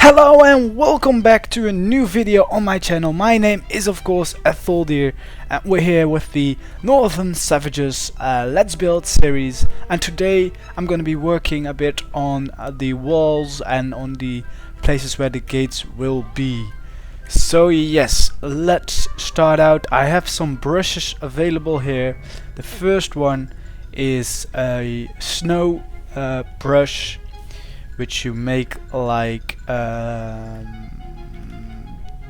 Hello and welcome back to a new video on my channel. My name is of course Etholdir and we're here with the Northern Savages Let's Build series, and today I'm going to be working a bit on the walls and on the places where the gates will be. So yes, let's start out. I have some brushes available here. The first one is a snow brush, which you make like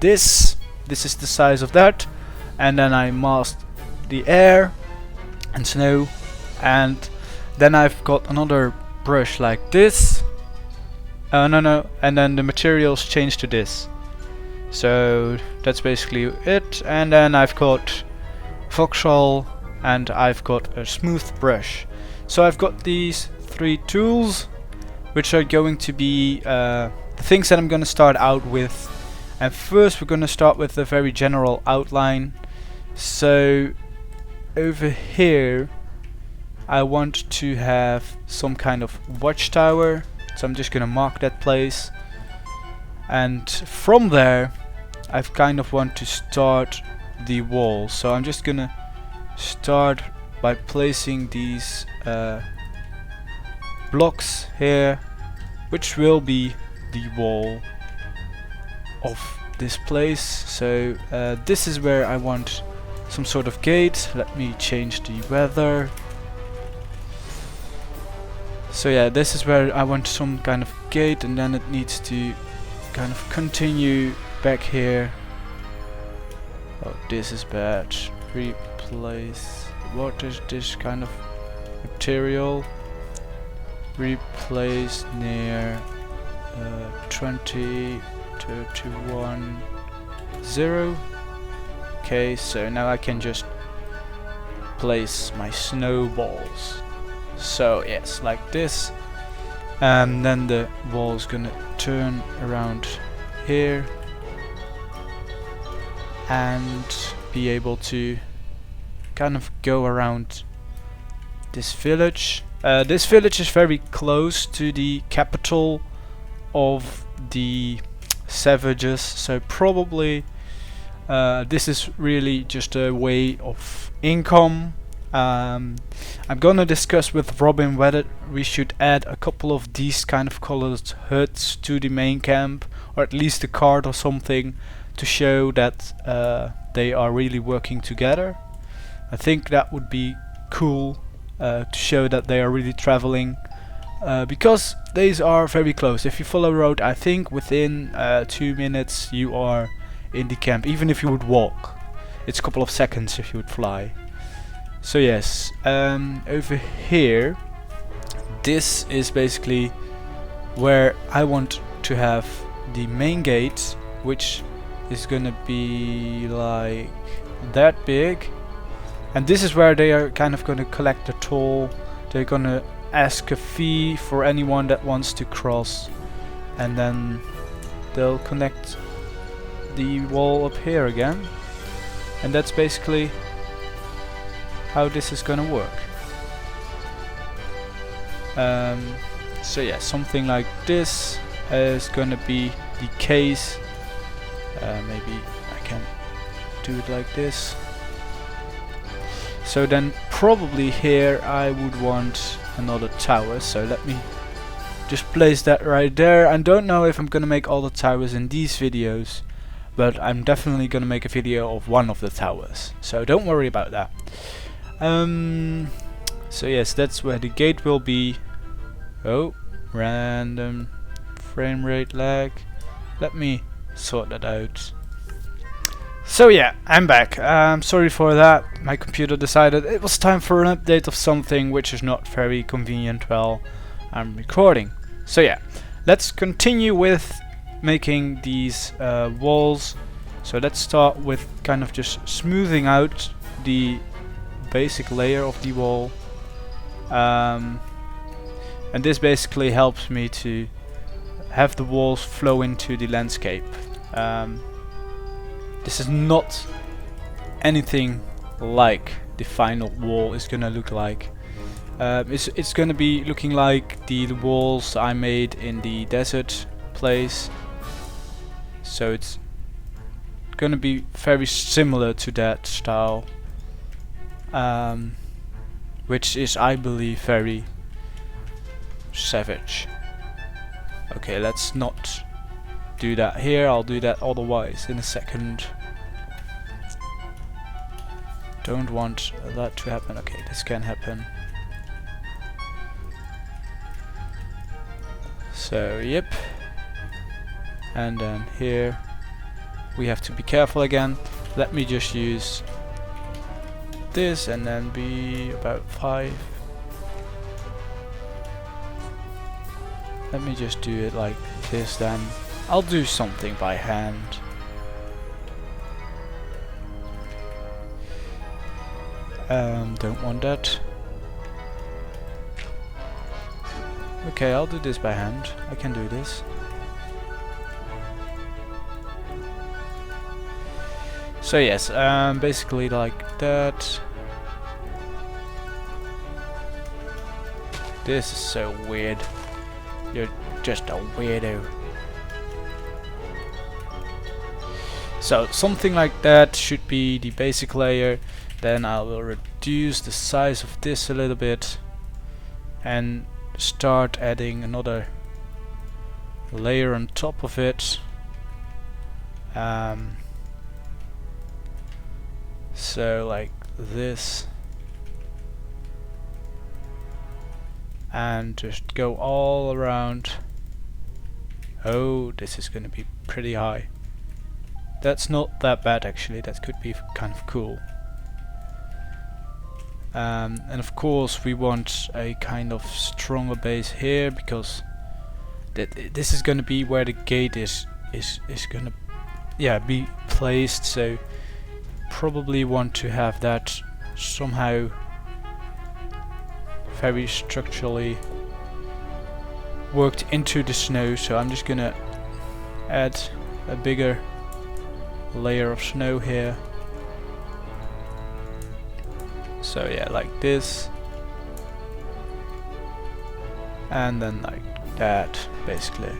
this. This is the size of that, and then I masked the air and snow, and then I've got another brush like this. And then the materials change to this. So that's basically it. And then I've got Vauxhall and I've got a smooth brush. So I've got these three tools, which are going to be the things that I'm going to start out with. And first we're going to start with a very general outline. So over here I want to have some kind of watchtower, so I'm just going to mark that place, and from there I kind of want to start the wall. So I'm just going to start by placing these blocks here, which will be the wall of this place. So this is where I want some sort of gate. Let me change the weather. So yeah, this is where I want some kind of gate, and then it needs to kind of continue back here. Oh, this is bad. Replace. What is this kind of material? Replace near 20 to 1 0. Okay, so now I can just place my snowballs. So yes, like this, and then the wall is gonna turn around here and be able to kind of go around this village. This village is very close to the capital of the savages, so probably this is really just a way of income. I'm gonna discuss with Robin whether we should add a couple of these kind of colored huts to the main camp, or at least a card or something, to show that they are really working together. I think that would be cool, to show that they are really traveling, because these are very close. If you follow the road, I think within 2 minutes you are in the camp, even if you would walk. It's a couple of seconds if you would fly. So yes, over here, this is basically where I want to have the main gate, which is gonna be like that big. And this is where they are kind of gonna collect the toll. They're gonna ask a fee for anyone that wants to cross, and then they'll connect the wall up here again. And that's basically how this is gonna work. So yeah, something like this is gonna be the case. Maybe I can do it like this. So then probably here I would want another tower, so let me just place that right there. I don't know if I'm gonna make all the towers in these videos, but I'm definitely gonna make a video of one of the towers, so don't worry about that. So yes, that's where the gate will be. Oh, random frame rate lag. Let me sort that out. So yeah, I'm back. Sorry for that. My computer decided it was time for an update of something which is not very convenient while I'm recording. So yeah, let's continue with making these walls. So let's start with kind of just smoothing out the basic layer of the wall, and this basically helps me to have the walls flow into the landscape. This is not anything like the final wall is gonna look like. It's gonna be looking like the walls I made in the desert place, So it's gonna be very similar to that style, which is, I believe, very savage. Okay, let's not do that here. I'll do that otherwise in a second. Don't want that to happen. Okay, this can happen. So, yep. And then here we have to be careful again. Let me just use this and then be about 5. Let me just do it like this then. I'll do something by hand. Don't want that. Okay, I'll do this by hand. I can do this. So yes, basically like that. This is so weird. You're just a weirdo. So something like that should be the basic layer. Then I will reduce the size of this a little bit and start adding another layer on top of it. So like this, and just go all around. Oh, this is gonna be pretty high. That's not that bad actually, that could be kind of cool. And of course we want a kind of stronger base here, because this is gonna be where the gate is gonna be placed, so probably want to have that somehow very structurally worked into the snow. So I'm just gonna add a bigger layer of snow here. So yeah, like this, and then like that basically.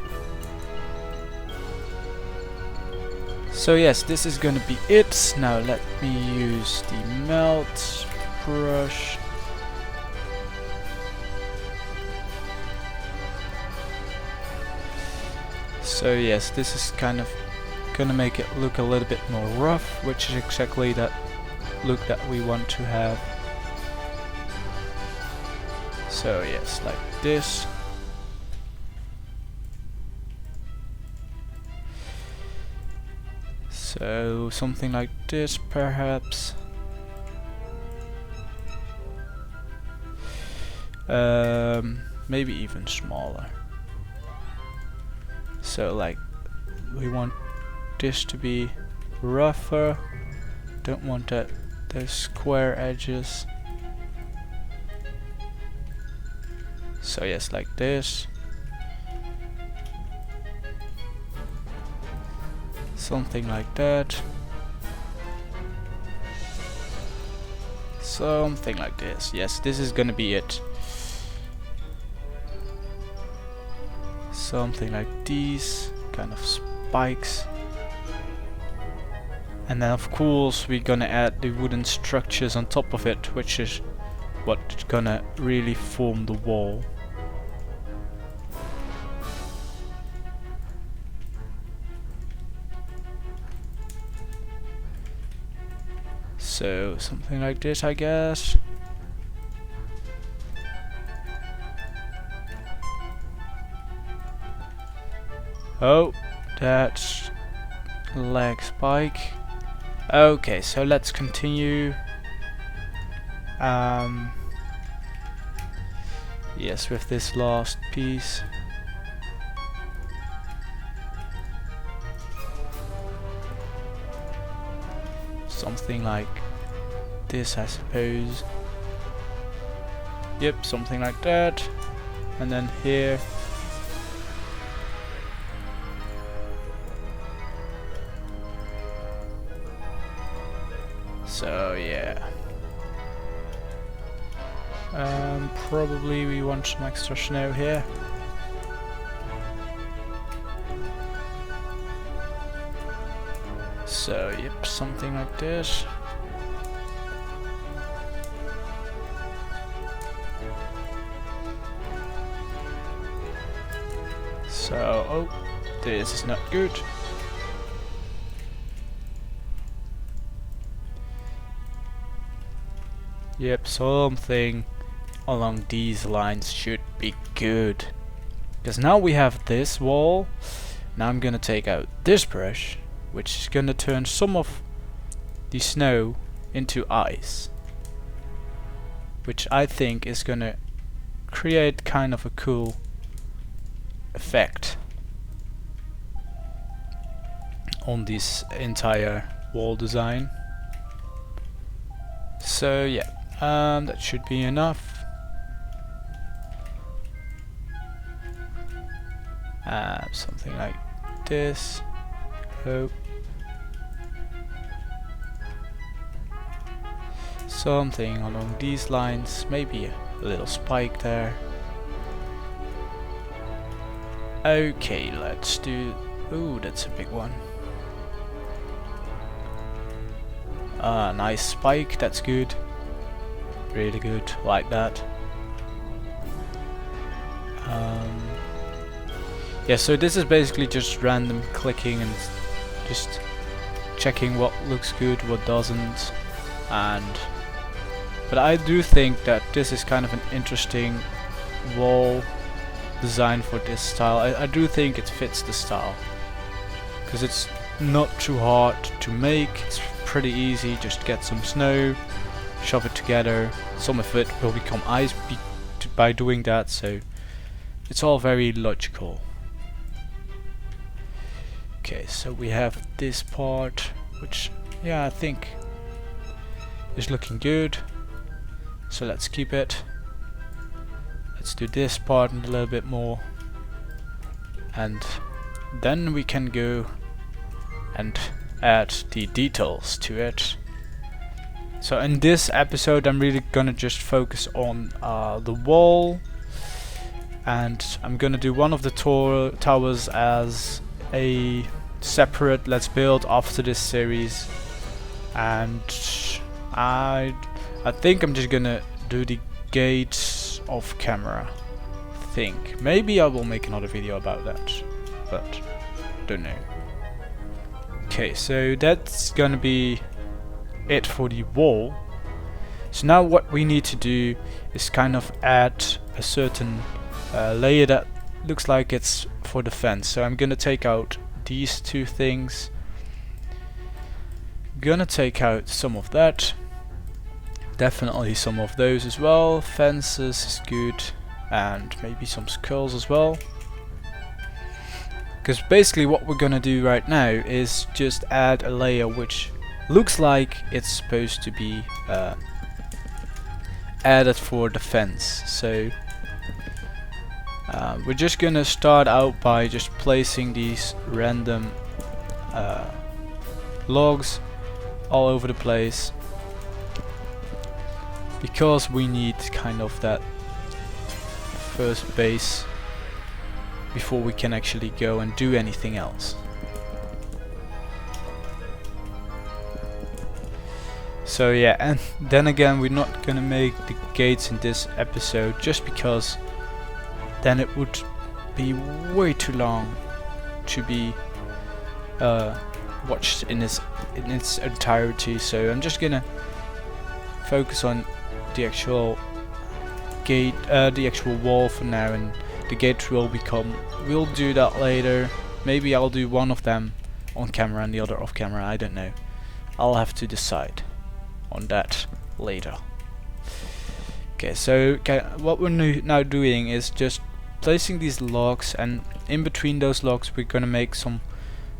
So yes, this is gonna be it. Now let me use the melt brush. So yes, this is kind of gonna make it look a little bit more rough, which is exactly that look that we want to have. So yes, like this. So something like this perhaps. Maybe even smaller. So like we want this to be rougher. Don't want those square edges. So yes, like this. Something like that. Something like this. Yes, this is gonna be it. Something like these kind of spikes. And then of course we're gonna add the wooden structures on top of it, which is what's gonna really form the wall. So something like this, I guess. Oh, that's leg spike. Okay, so let's continue. Yes, with this last piece. Something like this, I suppose. Yep, something like that. And then here. So yeah. Probably we want some extra snow here. So yep, something like this. So, oh, this is not good. Yep, something along these lines should be good. Because now we have this wall. Now I'm gonna take out this brush, which is gonna turn some of the snow into ice. Which I think is gonna create kind of a cool effect on this entire wall design. So yeah, that should be enough. Something like this. Oh. Something along these lines, maybe a little spike there. Okay, let's do... Ooh, that's a big one. Nice spike, that's good. Really good, like that. Yeah, so this is basically just random clicking and just checking what looks good, what doesn't, but I do think that this is kind of an interesting wall design for this style. I do think it fits the style because it's not too hard to make. It's pretty easy. Just get some snow, shove it together. Some of it will become ice by doing that, so it's all very logical. Okay, so we have this part, which, yeah, I think is looking good. So let's keep it. Let's do this part a little bit more. And then we can go and add the details to it. So in this episode I'm really gonna just focus on the wall. And I'm gonna do one of the towers as a separate let's build after this series, and I think I'm just gonna do the gates off camera. Think maybe I will make another video about that, but don't know. Okay, so that's gonna be it for the wall. So now what we need to do is kind of add a certain layer that looks like it's for the fence. So I'm gonna take out these two things. Gonna take out some of that. Definitely some of those as well. Fences is good, and maybe some skulls as well. Because basically what we're gonna do right now is just add a layer which looks like it's supposed to be added for the fence. So we're just gonna start out by just placing these random logs all over the place, because we need kind of that first base before we can actually go and do anything else. So yeah, and then again, we're not gonna make the gates in this episode just because then it would be way too long to be watched in its entirety. So I'm just gonna focus on the actual gate, the actual wall for now, and the gate will become. We'll do that later. Maybe I'll do one of them on camera and the other off camera. I don't know. I'll have to decide on that later. Okay, so what we're now doing is just placing these logs, and in between those logs we're gonna make some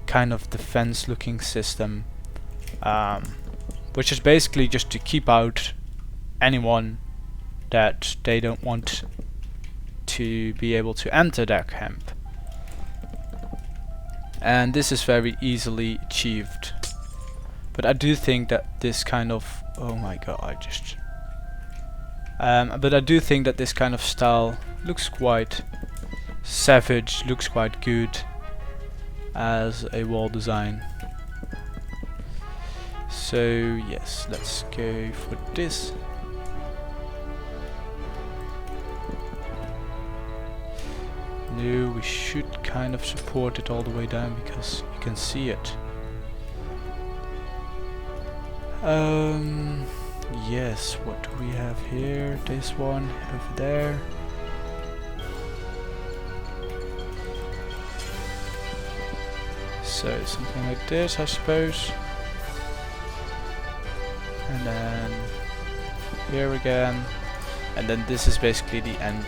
kind of defense looking system, which is basically just to keep out anyone that they don't want to be able to enter their camp. And this is very easily achieved, but I do think that this kind of, oh my god, but I do think that this kind of style looks quite savage, looks quite good as a wall design. So yes, let's go for this. No, we should kind of support it all the way down because you can see it. Yes, what do we have here? This one over there. So something like this, I suppose. And then here again. And then this is basically the end.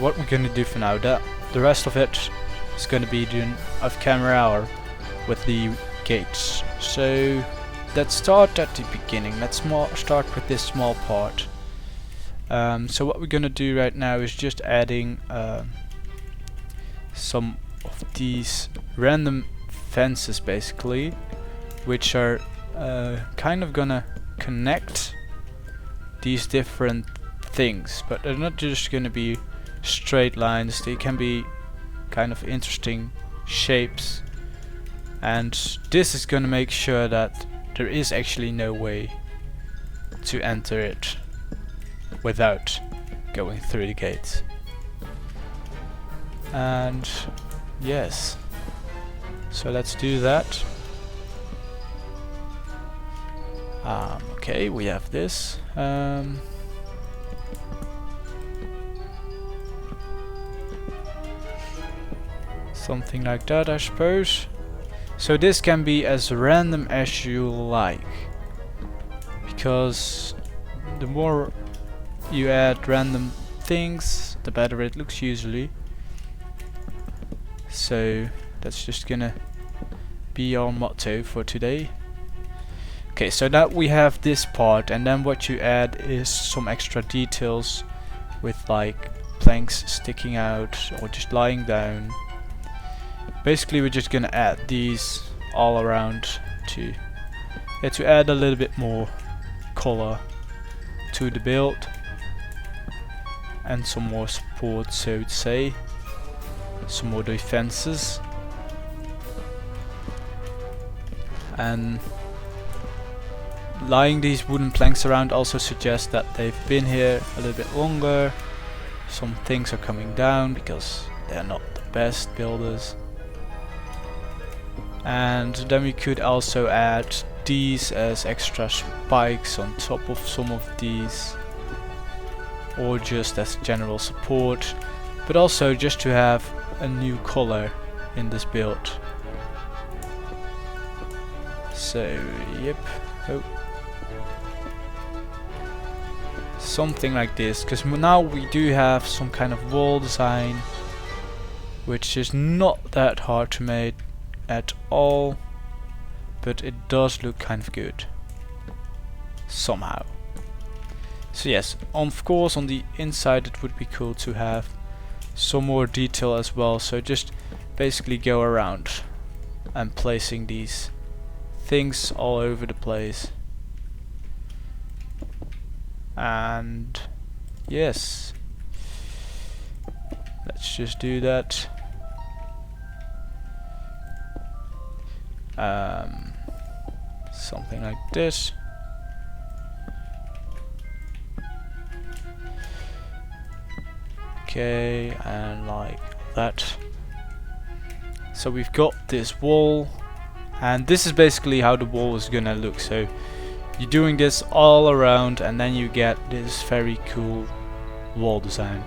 What we're gonna do for now, the rest of it is gonna be done off camera hour with the gates. So let's start at the beginning. Let's start with this small part. So what we're gonna do right now is just adding some of these random fences basically, which are kind of gonna connect these different things, but they're not just gonna be straight lines, they can be kind of interesting shapes, and this is gonna make sure that there is actually no way to enter it without going through the gates. And yes, so let's do that. Okay, we have this. Something like that, I suppose. So this can be as random as you like, because the more you add random things, the better it looks usually. So that's just gonna be our motto for today. Okay, so now we have this part, and then what you add is some extra details with like planks sticking out or just lying down. Basically we're just gonna add these all around to add a little bit more color to the build and some more support, so to say, some more defenses. And lying these wooden planks around also suggests that they've been here a little bit longer. Some things are coming down because they're not the best builders. And then we could also add these as extra spikes on top of some of these, or just as general support, but also just to have a new color in this build. So yep, oh, something like this, because now we do have some kind of wall design which is not that hard to make at all, but it does look kind of good somehow. So yes, of course on the inside it would be cool to have some more detail as well, so just basically go around and placing these things all over the place. And yes, let's just do that. Something like this. Okay, and like that. So we've got this wall, and this is basically how the wall is gonna look. So you're doing this all around, and then you get this very cool wall design.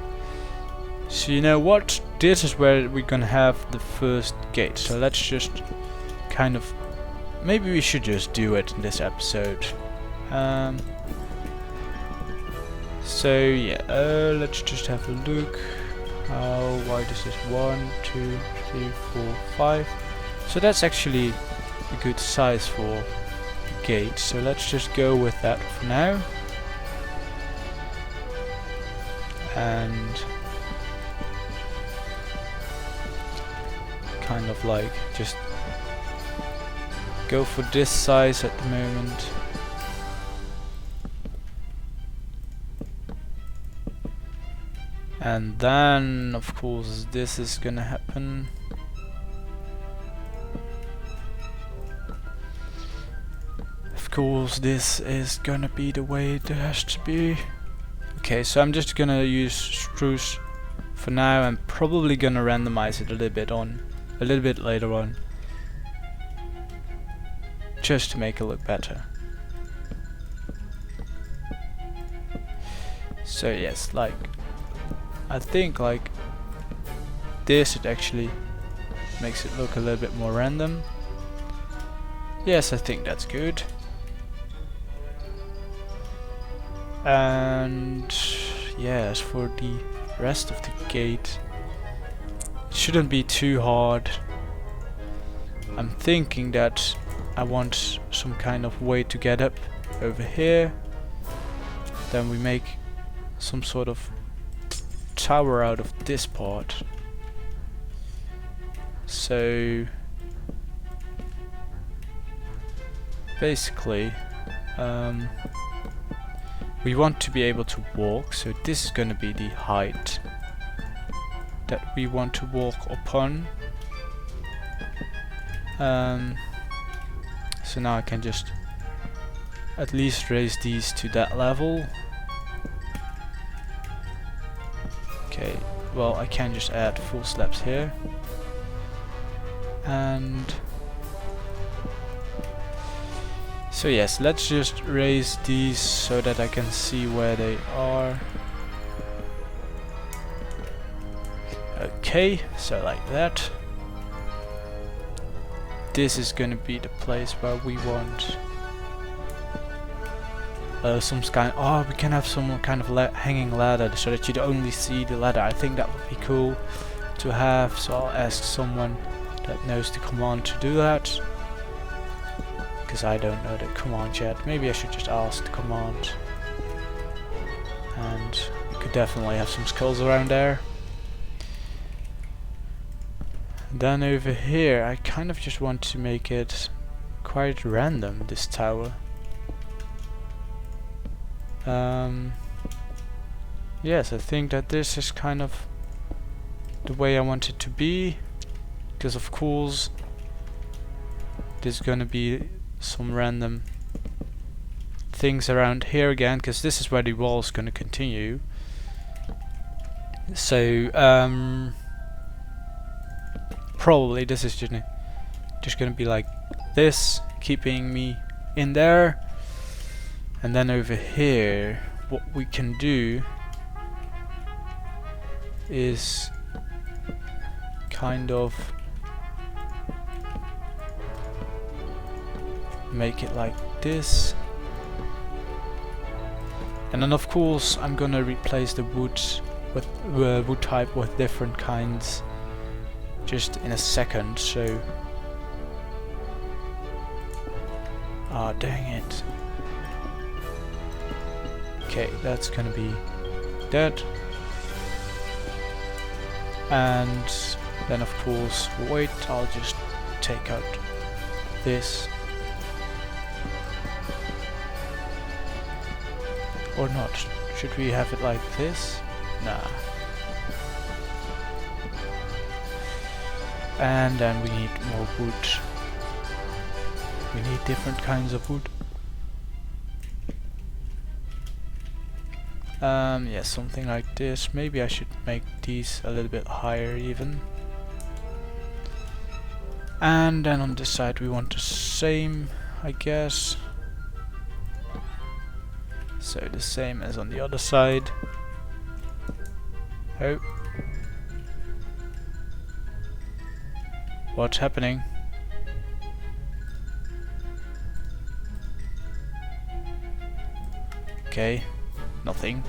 So you know what? This is where we're gonna have the first gate. So let's just kind of, maybe we should just do it in this episode. So yeah, let's just have a look. How wide is this? 1, 2, 3, 4, 5. So that's actually a good size for a gate. So let's just go with that for now. And kind of like just go for this size at the moment. And then of course this is gonna happen. Of course this is gonna be the way it has to be. Okay, so I'm just gonna use spruce for now. I'm probably gonna randomize it a little bit later on, just to make it look better. So yes, like I think like this, it actually makes it look a little bit more random. Yes, I think that's good. And yes, for the rest of the gate, it shouldn't be too hard. I'm thinking that I want some kind of way to get up over here. Then we make some sort of tower out of this part. So basically we want to be able to walk, so this is going to be the height that we want to walk upon. So now I can just at least raise these to that level. Okay, well I can just add full slabs here. And so yes, let's just raise these so that I can see where they are. Okay, so like that. This is gonna be the place where we want some kind. Oh, we can have some kind of hanging ladder so that you'd only see the ladder. I think that would be cool to have. So I'll ask someone that knows the command to do that, because I don't know the command yet. Maybe I should just ask the command, and you could definitely have some skulls around there. Then over here I kind of just want to make it quite random, this tower. Yes, I think that this is kind of the way I want it to be, because of course there's gonna be some random things around here again, because this is where the wall is gonna continue. So probably this is just gonna be like this, keeping me in there. And then over here, what we can do is kind of make it like this. And then of course I'm gonna replace the wood with wood type with different kinds just in a second. So ah, dang it. Okay, that's gonna be that. And then of course, wait, I'll just take out this. Or not. Should we have it like this? Nah. And then we need more wood. We need different kinds of wood. Yeah, something like this. Maybe I should make these a little bit higher even. And then on this side we want the same, I guess. So the same as on the other side. Oh. What's happening? Okay, nothing.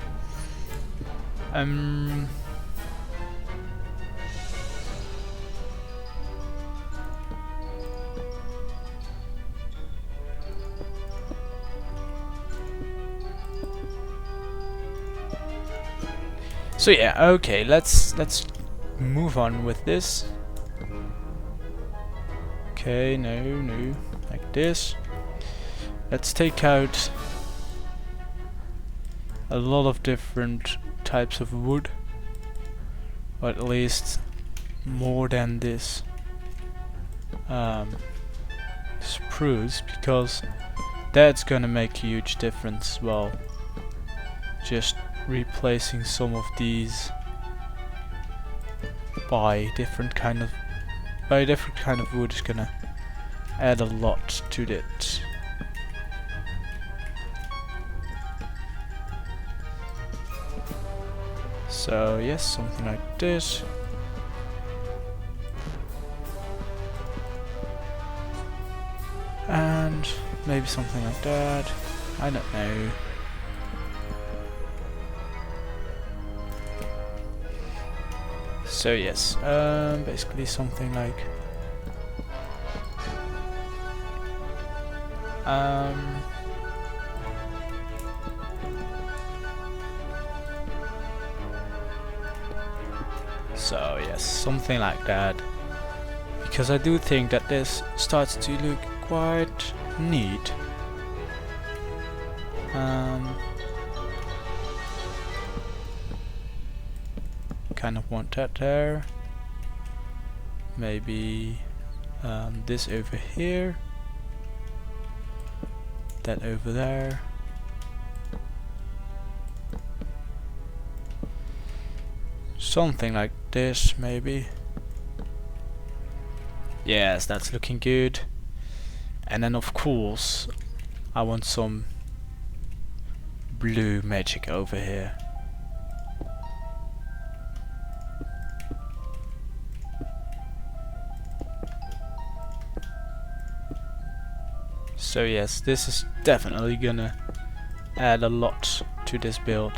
So yeah, okay, let's move on with this. Okay, no, like this. Let's take out a lot of different types of wood, or at least more than this spruce, because that's gonna make a huge difference. Well, just replacing some of these by different kind of wood is gonna add a lot to it. So yes, something like this. And maybe something like that. I don't know. So yes, basically something like so yes, something like that, because I do think that this starts to look quite neat. Kind of want that there. Maybe this over here, that over there. Something like this, maybe. Yes, that's looking good. And then of course I want some blue magic over here. So yes, this is definitely gonna add a lot to this build.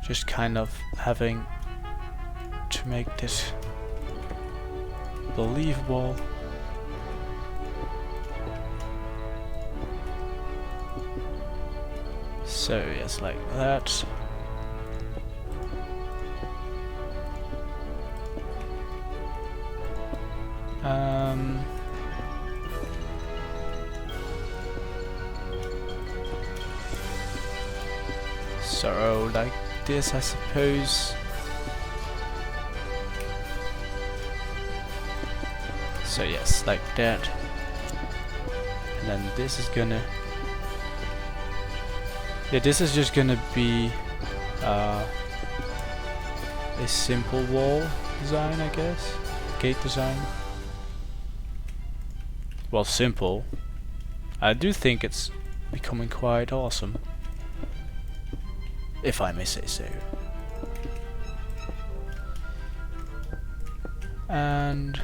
Just kind of having to make this believable. So yes, like that. So like this, I suppose. So yes, like that. And then this is gonna... yeah, this is just gonna be a simple wall design, I guess. Gate design. Well, simple. I do think it's becoming quite awesome, if I may say so. And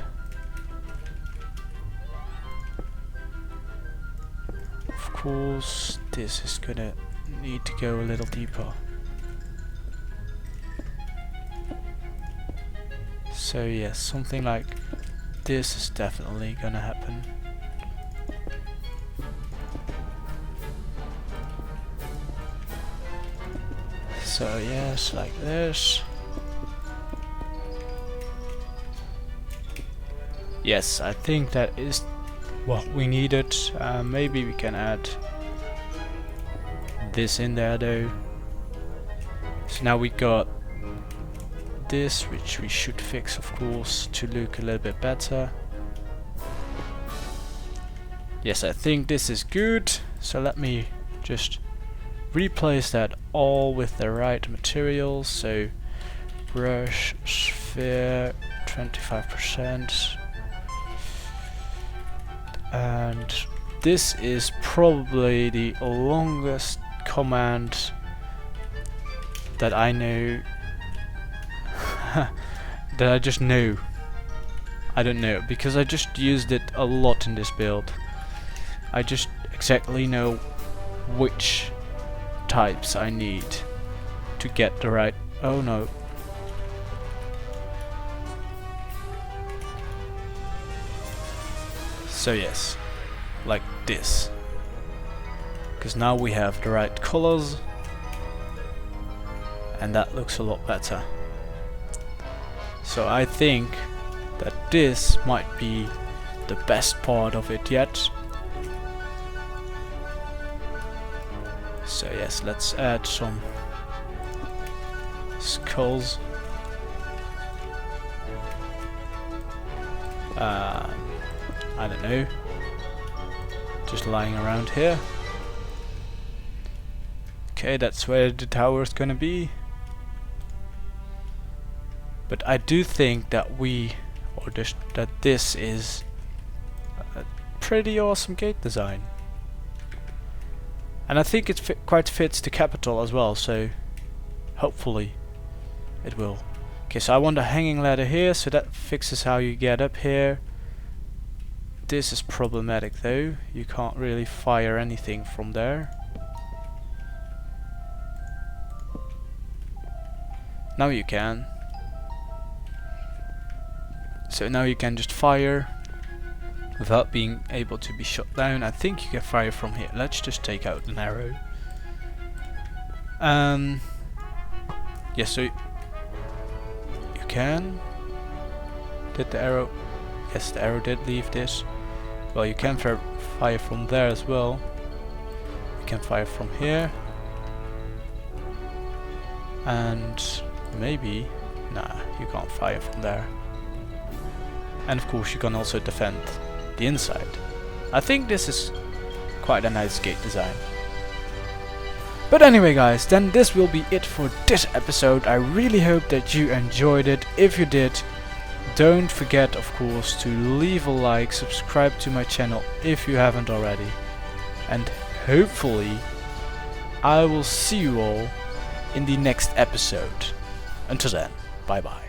of course this is gonna need to go a little deeper. So yes, something like this is definitely gonna happen. So yes, like this. Yes, I think that is what we needed. Maybe we can add this in there though. So now we got this, which we should fix of course to look a little bit better. Yes, I think this is good. So let me just replace that all with the right materials. So brush, sphere, 25%. And this is probably the longest command that I know. That I just know. I don't know, because I just used it a lot in this build. I just exactly know which types I need to get the right... oh no. So yes, like this. Because now we have the right colors and that looks a lot better. So I think that this might be the best part of it yet. So yes, let's add some skulls. I don't know. just lying around here. Okay, that's where the tower is gonna be. But I do think that that this is a pretty awesome gate design. And I think it quite fits the capital as well, so hopefully it will. Okay, so I want a hanging ladder here, so that fixes how you get up here. This is problematic though, you can't really fire anything from there. Now you can. So now you can just fire without being able to be shot down. I think you can fire from here. Let's just take out an arrow. Yeah, so you can. Did the arrow? Yes, the arrow did leave this. Well, you can fire from there as well. You can fire from here. And maybe, nah, you can't fire from there. And of course you can also defend the inside. I think this is quite a nice gate design. But anyway guys, then this will be it for this episode. I really hope that you enjoyed it. If you did, don't forget of course to leave a like, subscribe to my channel if you haven't already. And hopefully I will see you all in the next episode. Until then, bye bye.